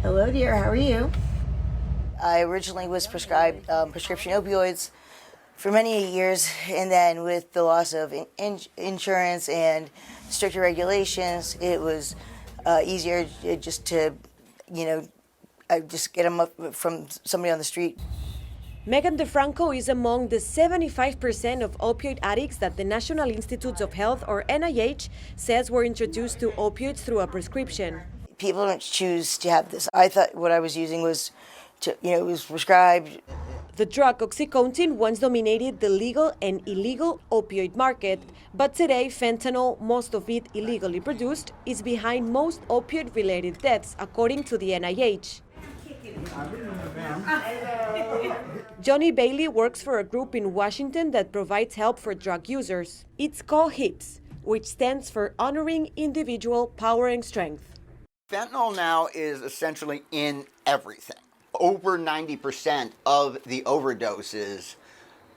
Hello, dear. How are you? I originally was prescribed prescription opioids for many years, and then with the loss of insurance and stricter regulations, it was easier just to, just get them up from somebody on the street. Megan DeFranco is among the 75% of opioid addicts that the National Institutes of Health, or NIH, says were introduced to opioids through a prescription. People don't choose to have this. I thought what I was using was, it was prescribed. The drug OxyContin once dominated the legal and illegal opioid market, but today fentanyl, most of it illegally produced, is behind most opioid-related deaths, according to the NIH. Johnny Bailey works for a group in Washington that provides help for drug users. It's called HIPS, which stands for Honoring Individual Power and Strength. Fentanyl now is essentially in everything. Over 90% of the overdoses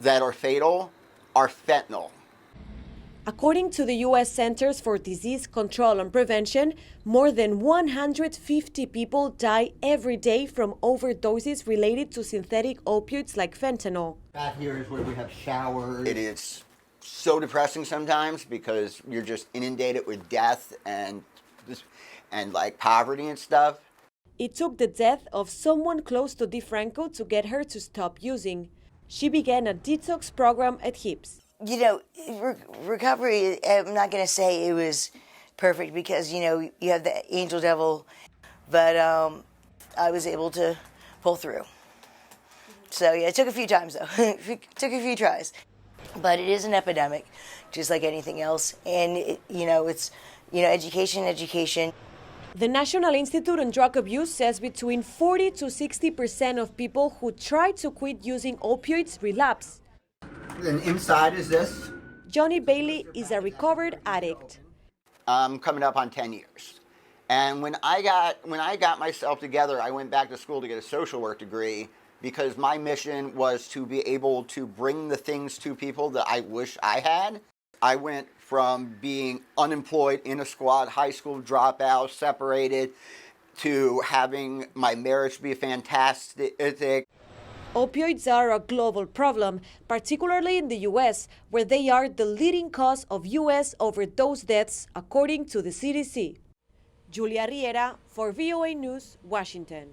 that are fatal are fentanyl. According to the U.S. Centers for Disease Control and Prevention, more than 150 people die every day from overdoses related to synthetic opioids like fentanyl. Back here is where we have showers. It is so depressing sometimes because you're just inundated with death and like poverty and stuff. It took the death of someone close to DeFranco to get her to stop using. She began a detox program at HIPS. Recovery, I'm not going to say it was perfect because, you have the angel devil, but I was able to pull through. So, yeah, it took a few times, though. It took a few tries. But it is an epidemic, just like anything else. And, it's, education. The National Institute on Drug Abuse says between 40 to 60% of people who try to quit using opioids relapse. And inside is this. Johnny Bailey is a recovered addict. I'm coming up on 10 years. And when I got myself together, I went back to school to get a social work degree because my mission was to be able to bring the things to people that I wish I had. I went from being unemployed in a squad, high school dropout, separated, to having my marriage be fantastic. Opioids are a global problem, particularly in the U.S., where they are the leading cause of U.S. overdose deaths, according to the CDC. Júlia Riera for VOA News, Washington.